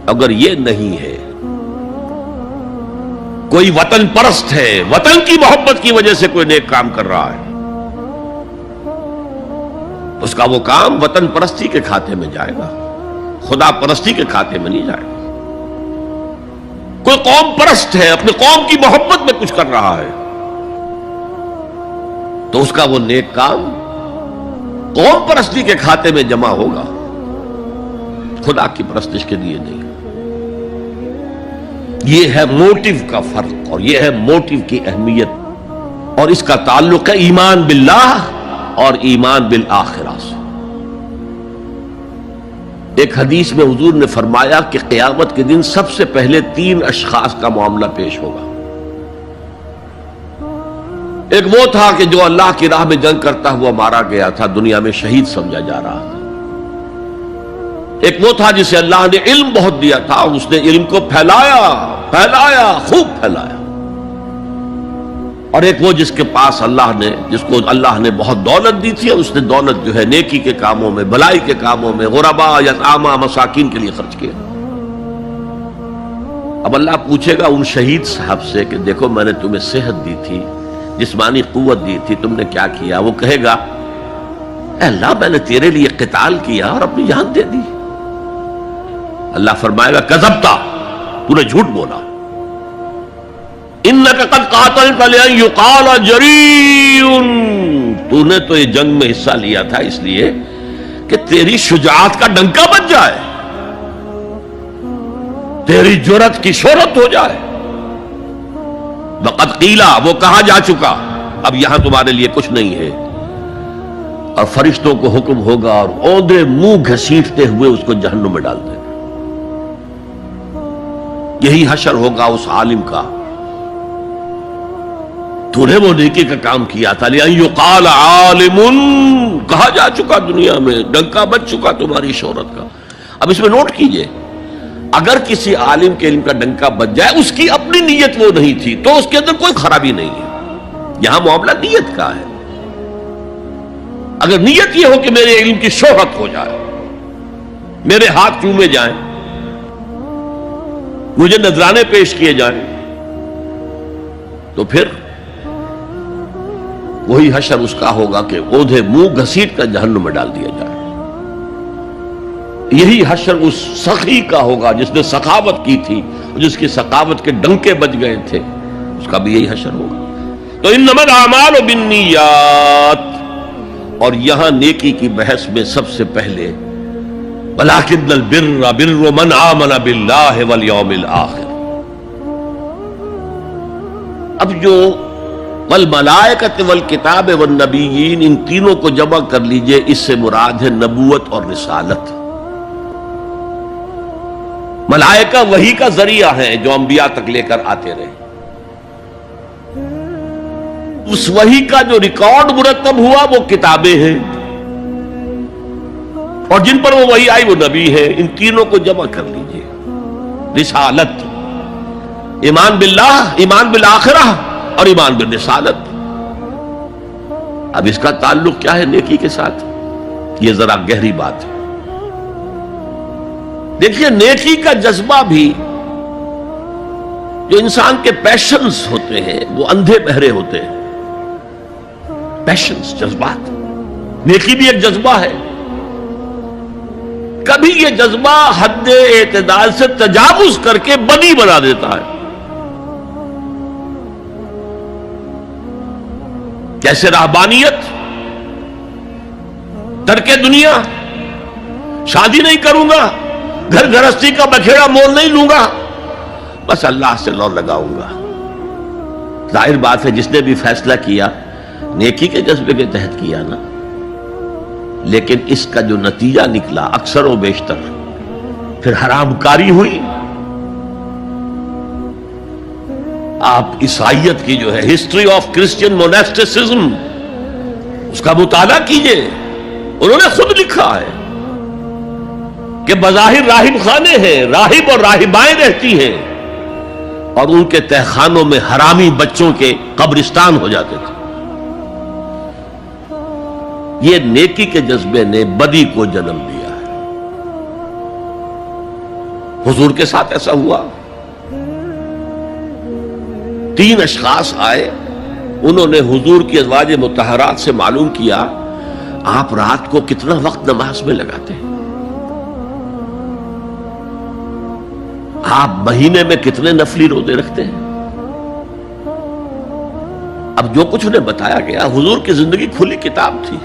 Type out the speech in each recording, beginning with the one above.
اگر یہ نہیں ہے، کوئی وطن پرست ہے، وطن کی محبت کی وجہ سے کوئی نیک کام کر رہا ہے، اس کا وہ کام وطن پرستی کے کھاتے میں جائے گا، خدا پرستی کے کھاتے میں نہیں جائے گا۔ کوئی قوم پرست ہے، اپنی قوم کی محبت میں کچھ کر رہا ہے، تو اس کا وہ نیک کام قوم پرستی کے کھاتے میں جمع ہوگا، خدا کی پرستش کے لیے نہیں۔ یہ ہے موٹیو کا فرق، اور یہ ہے موٹیو کی اہمیت، اور اس کا تعلق ہے ایمان باللہ اور ایمان بالآخرہ سے۔ ایک حدیث میں حضور نے فرمایا کہ قیامت کے دن سب سے پہلے 3 اشخاص کا معاملہ پیش ہوگا۔ ایک وہ تھا کہ جو اللہ کی راہ میں جنگ کرتا ہوا مارا گیا تھا، دنیا میں شہید سمجھا جا رہا تھا۔ ایک وہ تھا جسے اللہ نے علم بہت دیا تھا، اور اس نے علم کو پھیلایا، خوب پھیلایا۔ اور ایک وہ جس کے پاس جس کو اللہ نے بہت دولت دی تھی، اور اس نے دولت جو ہے نیکی کے کاموں میں، بھلائی کے کاموں میں، غرباء، یتامى، مساکین کے لیے خرچ کیا۔ اب اللہ پوچھے گا ان شہید صاحب سے کہ دیکھو میں نے تمہیں صحت دی تھی، جسمانی قوت دی تھی، تم نے کیا کیا؟ وہ کہے گا اے اللہ میں نے تیرے لیے قتال کیا اور اپنی جان دے دی۔ اللہ فرمائے گا کذبتا، تو نے جھوٹ بولا، انک قد قاتلت لأن یقال جریء، تو نے تو یہ جنگ میں حصہ لیا تھا اس لیے کہ تیری شجاعت کا ڈنکا بج جائے، تیری جرأت کی شہرت ہو جائے۔ وقد قیلا، وہ کہا جا چکا، اب یہاں تمہارے لیے کچھ نہیں ہے۔ اور فرشتوں کو حکم ہوگا اور اوندے منہ گھسیٹتے ہوئے اس کو جہنم میں ڈال دیں۔ یہی حشر ہوگا اس عالم کا، تو نے وہ نیکی کا کام کیا تھا، لأن یقال عالم، کہا جا چکا دنیا میں، ڈنکا بج چکا تمہاری شہرت کا۔ اب اس میں نوٹ کیجئے، اگر کسی عالم کے علم کا ڈنکا بج جائے، اس کی اپنی نیت وہ نہیں تھی تو اس کے اندر کوئی خرابی نہیں ہے۔ یہاں معاملہ نیت کا ہے۔ اگر نیت یہ ہو کہ میرے علم کی شہرت ہو جائے، میرے ہاتھ چومے جائیں، مجھے نذرانے پیش کیے جائیں، تو پھر وہی حشر اس کا ہوگا کہ اوندھے منہ گھسیٹ کر جہنم میں ڈال دیا جائے۔ یہی حشر اس سخی کا ہوگا جس نے سخاوت کی تھی، جس کی سخاوت کے ڈنکے بج گئے تھے، اس کا بھی یہی حشر ہوگا۔ تو انما الاعمال بالنیات، اور یہاں نیکی کی بحث میں سب سے پہلے ولکن البر بر من آمن باللہ والیوم الآخر۔ اب جو والملائکۃ والکتاب والنبیین، ان تینوں کو جمع کر لیجئے، اس سے مراد ہے نبوت اور رسالت۔ ملائکہ وحی کا ذریعہ ہیں جو انبیاء تک لے کر آتے رہے، اس وحی کا جو ریکارڈ مرتب ہوا وہ کتابیں ہیں، اور جن پر وہ وحی آئی وہ نبی ہے۔ ان تینوں کو جمع کر لیجئے، رسالت، ایمان باللہ، ایمان بالآخرہ، اور ایمان بالرسالت۔ اب اس کا تعلق کیا ہے نیکی کے ساتھ؟ یہ ذرا گہری بات ہے۔ دیکھیے نیکی کا جذبہ بھی، جو انسان کے پیشنز ہوتے ہیں وہ اندھے بہرے ہوتے ہیں۔ پیشنز، جذبات، نیکی بھی ایک جذبہ ہے۔ کبھی یہ جذبہ حد اعتدال سے تجاوز کر کے بدی بنا دیتا ہے۔ جیسے رہبانیت، ترک دنیا، شادی نہیں کروں گا، گھر گھرستی کا بکھیڑا مول نہیں لوں گا، بس اللہ سے لو لگاؤں گا۔ ظاہر بات ہے جس نے بھی فیصلہ کیا نیکی کے جذبے کے تحت کیا نا، لیکن اس کا جو نتیجہ نکلا اکثر و بیشتر پھر حرام کاری ہوئی۔ آپ عیسائیت کی جو ہے ہسٹری آف کرسچین موناسٹسزم، اس کا مطالعہ کیجئے، انہوں نے خود لکھا ہے کہ بظاہر راہب خانے ہیں، راہب اور راہبائیں رہتی ہیں، اور ان کے تہخانوں میں حرامی بچوں کے قبرستان ہو جاتے تھے۔ یہ نیکی کے جذبے نے بدی کو جنم دیا ہے۔ حضور کے ساتھ ایسا ہوا. 3 اشخاص آئے, انہوں نے حضور کی ازواج مطہرات سے معلوم کیا آپ رات کو کتنا وقت نماز میں لگاتے ہیں, آپ مہینے میں کتنے نفلی روزے رکھتے ہیں. اب جو کچھ انہیں بتایا گیا, حضور کی زندگی کھلی کتاب تھی,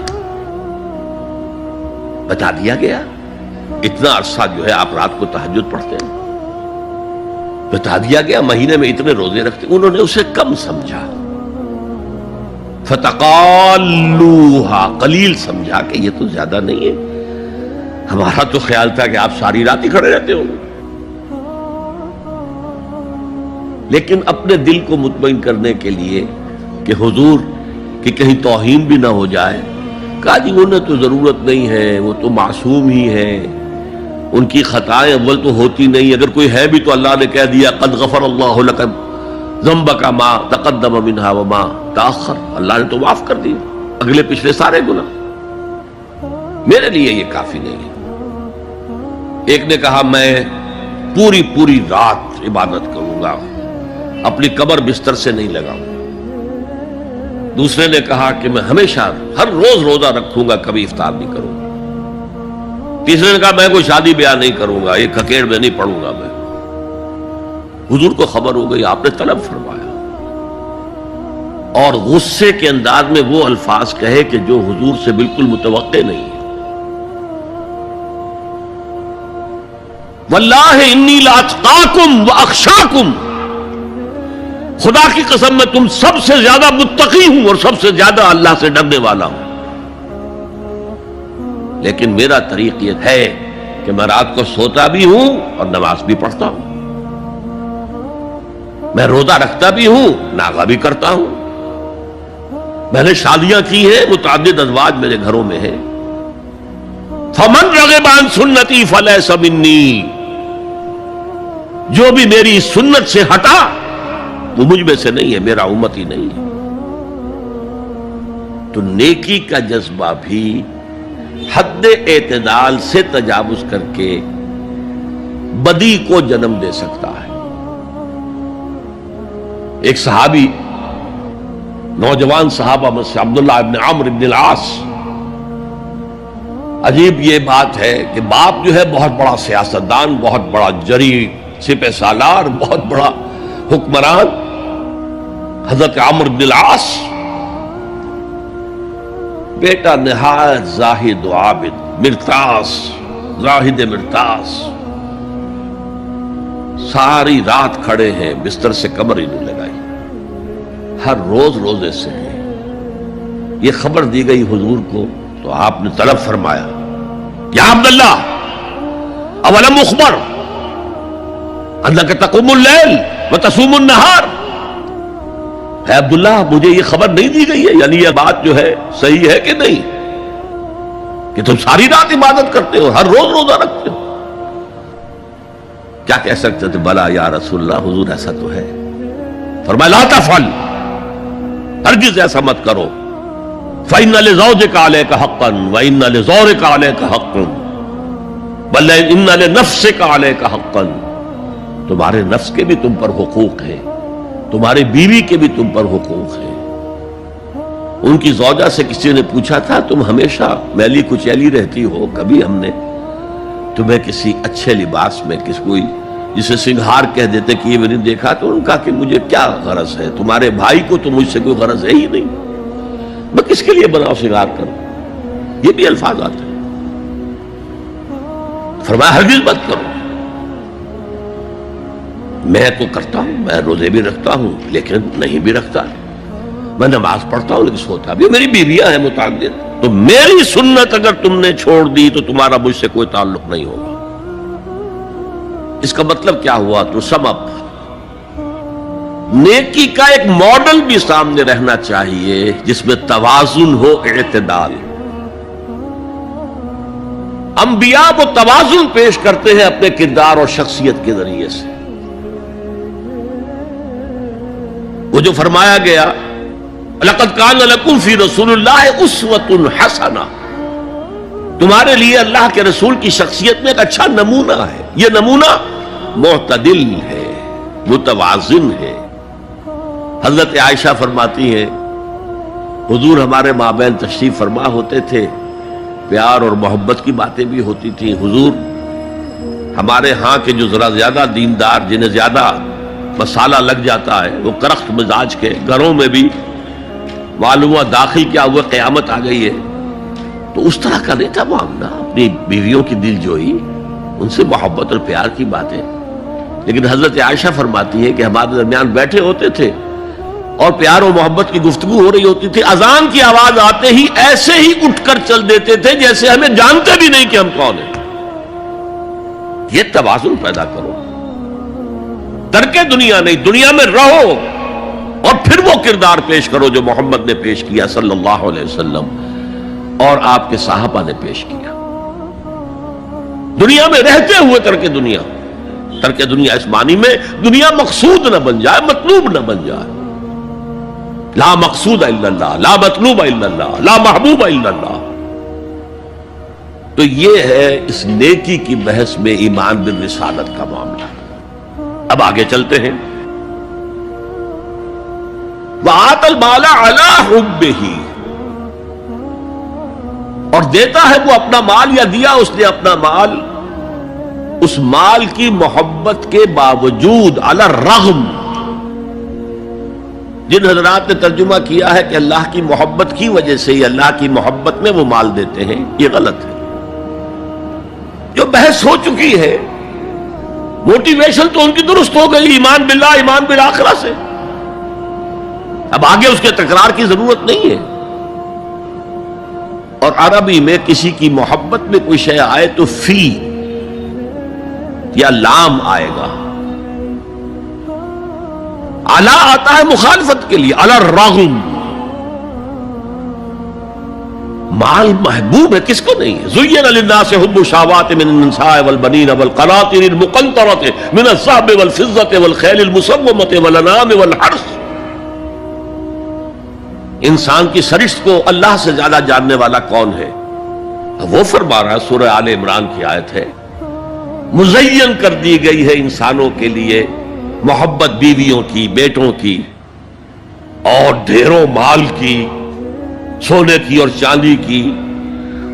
بتا دیا گیا اتنا عرصہ جو ہے آپ رات کو تہجد پڑھتے ہیں, بتا دیا گیا مہینے میں اتنے روزے رکھتے ہیں. انہوں نے اسے کم سمجھا, فتقالوہا, قلیل سمجھا کہ یہ تو زیادہ نہیں ہے, ہمارا تو خیال تھا کہ آپ ساری رات ہی کھڑے رہتے ہوں. لیکن اپنے دل کو مطمئن کرنے کے لیے کہ حضور کی کہیں توہین بھی نہ ہو جائے, کہا جی انہیں تو ضرورت نہیں ہے, وہ تو معصوم ہی ہیں, ان کی خطائیں اول تو ہوتی نہیں, اگر کوئی ہے بھی تو اللہ نے کہہ دیا قد غفر اللہ لک ذنبک ما تقدم منہا وما تاخر, اللہ نے تو معاف کر دیا اگلے پچھلے سارے گناہ, میرے لیے یہ کافی نہیں ہے. ایک نے کہا میں پوری رات عبادت کروں گا, اپنی قبر بستر سے نہیں لگاؤں. دوسرے نے کہا کہ میں ہمیشہ ہر روز روزہ رکھوں گا, کبھی افطار نہیں کروں گا. تیسرے نے کہا میں کوئی شادی بیاہ نہیں کروں گا, ایک کھکیڑ میں نہیں پڑھوں گا میں. حضور کو خبر ہو گئی, آپ نے طلب فرمایا اور غصے کے انداز میں وہ الفاظ کہے کہ جو حضور سے بالکل متوقع نہیں ہے. واللہ انی لاتقاکم واخشاکم, خدا کی قسم میں تم سب سے زیادہ متقی ہوں اور سب سے زیادہ اللہ سے ڈرنے والا ہوں. لیکن میرا طریق یہ ہے کہ میں رات کو سوتا بھی ہوں اور نماز بھی پڑھتا ہوں, میں روزہ رکھتا بھی ہوں, ناغہ بھی کرتا ہوں, میں نے شادیاں کی ہیں, متعدد ازواج میرے گھروں میں ہیں. فمن رغب عن سنتی فلیس منی, جو بھی میری سنت سے ہٹا وہ مجھ میں سے نہیں ہے, میرا امت ہی نہیں ہے. تو نیکی کا جذبہ بھی حد اعتدال سے تجاوز کر کے بدی کو جنم دے سکتا ہے. ایک صحابی, نوجوان صحابہ میں سے عبداللہ ابن عمرو ابن العاص, عجیب یہ بات ہے کہ باپ جو ہے بہت بڑا سیاستدان, بہت بڑا جری سپہ سالار, بہت بڑا حکمران, حضرت عمرو بن العاص, بیٹا نہایت زاہد و عابد, مرتاس, زاہد مرتاس, ساری رات کھڑے ہیں, بستر سے کمر ہی نہیں لگائی, ہر روز روزے سے ہیں. یہ خبر دی گئی حضور کو تو آپ نے طلب فرمایا یا عبداللہ اولم اخبر انک تقوم اللیل وتصوم النہار, اے عبداللہ مجھے یہ خبر نہیں دی گئی ہے, یعنی یہ بات جو ہے صحیح ہے کہ نہیں کہ تم ساری رات عبادت کرتے ہو, ہر روز روزہ رکھتے ہو. کیا کہہ سکتے تھے, بلا یا رسول اللہ, حضور ایسا تو ہے. فرمایا لا تفعل, ہرگز ایسا مت کرو. فإن لزوجك عليك حقا وإن لزورك عليك حقا بل إن لنفسك عليك حقا, تمہارے نفس کے بھی تم پر حقوق ہیں, تمہاری بیوی کے بھی تم پر حقوق ہیں. ان کی زوجہ سے کسی نے پوچھا تھا تم ہمیشہ میلی کچیلی رہتی ہو, کبھی ہم نے تمہیں کسی اچھے لباس میں کس کوئی جسے سنگھار کہہ دیتے کہ یہ میں نے دیکھا, تو ان کا کہ مجھے کیا غرض ہے, تمہارے بھائی کو تو مجھ سے کوئی غرض ہے ہی نہیں, میں کس کے لیے بناؤ سنگھار کروں. یہ بھی الفاظ آتے ہیں. فرمایا ہرگز مت کرو. میں تو کرتا ہوں, میں روزے بھی رکھتا ہوں لیکن نہیں بھی رکھتا, میں نماز پڑھتا ہوں لیکن سوتا بھی. میری بیویاں ہیں متعدد, تو میری سنت اگر تم نے چھوڑ دی تو تمہارا مجھ سے کوئی تعلق نہیں ہوگا. اس کا مطلب کیا ہوا, تو سم اپ, نیکی کا ایک ماڈل بھی سامنے رہنا چاہیے جس میں توازن ہو, اعتدال. انبیاء وہ توازن پیش کرتے ہیں اپنے کردار اور شخصیت کے ذریعے سے. وہ جو فرمایا گیا لقد کان لکم فی رسول اللہ اسوۃ حسنہ, تمہارے لیے اللہ کے رسول کی شخصیت میں ایک اچھا نمونہ ہے. یہ نمونہ معتدل ہے، متوازن ہے۔ حضرت عائشہ فرماتی ہیں حضور ہمارے مابین تشریف فرما ہوتے تھے، پیار اور محبت کی باتیں بھی ہوتی تھیں۔ حضور ہمارے ہاں کے جو ذرا زیادہ دیندار، جنہیں زیادہ مسالہ لگ جاتا ہے، وہ کرخت مزاج کے گھروں میں بھی معلوم ہوا داخل کیا ہوا قیامت آ گئی ہے، تو اس طرح کا نہیں تھا معاملہ، اپنی بیویوں کی دل جوئی، ان سے محبت اور پیار کی باتیں۔ لیکن حضرت عائشہ فرماتی ہے کہ ہمارے درمیان بیٹھے ہوتے تھے اور پیار و محبت کی گفتگو ہو رہی ہوتی تھی، اذان کی آواز آتے ہی ایسے ہی اٹھ کر چل دیتے تھے جیسے ہمیں جانتے بھی نہیں کہ ہم کون ہیں۔ یہ توازن پیدا کرو، ترک دنیا نہیں، دنیا میں رہو اور پھر وہ کردار پیش کرو جو محمد نے پیش کیا صلی اللہ علیہ وسلم اور آپ کے صحابہ نے پیش کیا۔ دنیا میں رہتے ہوئے ترک دنیا اس معنی میں دنیا مقصود نہ بن جائے، مطلوب نہ بن جائے۔ لا مقصود الا اللہ، لا مطلوب الا اللہ، لا محبوب الا اللہ۔ تو یہ ہے اس نیکی کی بحث میں ایمان بالرسالت کا معاملہ۔ اب آگے چلتے ہیں۔ وَآتَى الْمَالَ عَلَى حُبِّهِ، اور دیتا ہے وہ اپنا مال، یا دیا اس نے اپنا مال اس مال کی محبت کے باوجود، علی الرغم۔ جن حضرات نے ترجمہ کیا ہے کہ اللہ کی محبت کی وجہ سے ہی، اللہ کی محبت میں وہ مال دیتے ہیں، یہ غلط ہے۔ جو بحث ہو چکی ہے، موٹیویشن تو ان کی درست ہو گئی، ایمان باللہ، ایمان بالآخرہ سے، اب آگے اس کے تکرار کی ضرورت نہیں ہے۔ اور عربی میں کسی کی محبت میں کوئی شے آئے تو فی یا لام آئے گا۔ علا آتا ہے مخالفت کے لیے، علی الرغم۔ مال محبوب ہے، کس کو نہیں ہے؟ زین للناس حب الشہوات من النساء والبنین والقناطر المقنطرۃ من الذهب والفضة والخیل المسومۃ والانعام والحرث۔ انسان کی سرشت کو اللہ سے زیادہ جاننے والا کون ہے؟ وہ فرما رہا ہے، سورہ آل عمران کی آیت ہے، مزین کر دی گئی ہے انسانوں کے لیے محبت بیویوں کی، بیٹوں کی، اور ڈھیروں مال کی، سونے کی اور چاندی کی،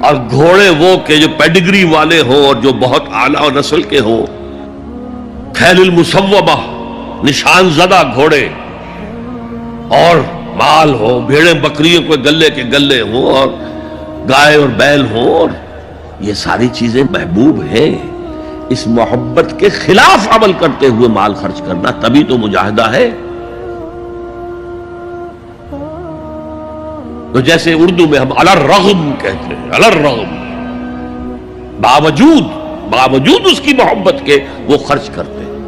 اور گھوڑے وہ کہ جو پیڈگری والے ہوں اور جو بہت اعلیٰ نسل کے ہوں، خیل المسومہ، نشان زدہ گھوڑے، اور مال ہو، بھیڑیں بکریوں کو گلے کے گلے ہوں، اور گائے اور بیل ہوں، اور یہ ساری چیزیں محبوب ہیں۔ اس محبت کے خلاف عمل کرتے ہوئے مال خرچ کرنا تبھی تو مجاہدہ ہے۔ تو جیسے اردو میں ہم علی الرغم کہتے ہیں، علی الرغم، باوجود اس کی محبت کے وہ خرچ کرتے ہیں۔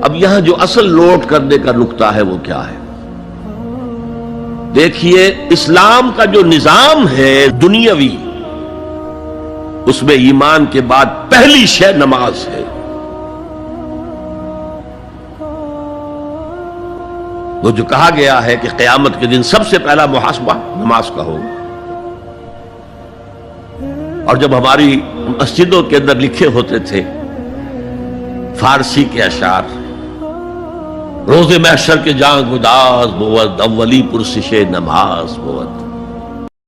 اب یہاں جو اصل نوٹ کرنے کا نقطہ ہے وہ کیا ہے؟ دیکھیے، اسلام کا جو نظام ہے دنیاوی، اس میں ایمان کے بعد پہلی شے نماز ہے۔ وہ جو کہا گیا ہے کہ قیامت کے دن سب سے پہلا محاسبہ نماز کا ہوگا، اور جب ہماری مسجدوں کے اندر لکھے ہوتے تھے فارسی کے اشعار، روز محشر کے جان گداز بود، اولی پرسش نماز بود،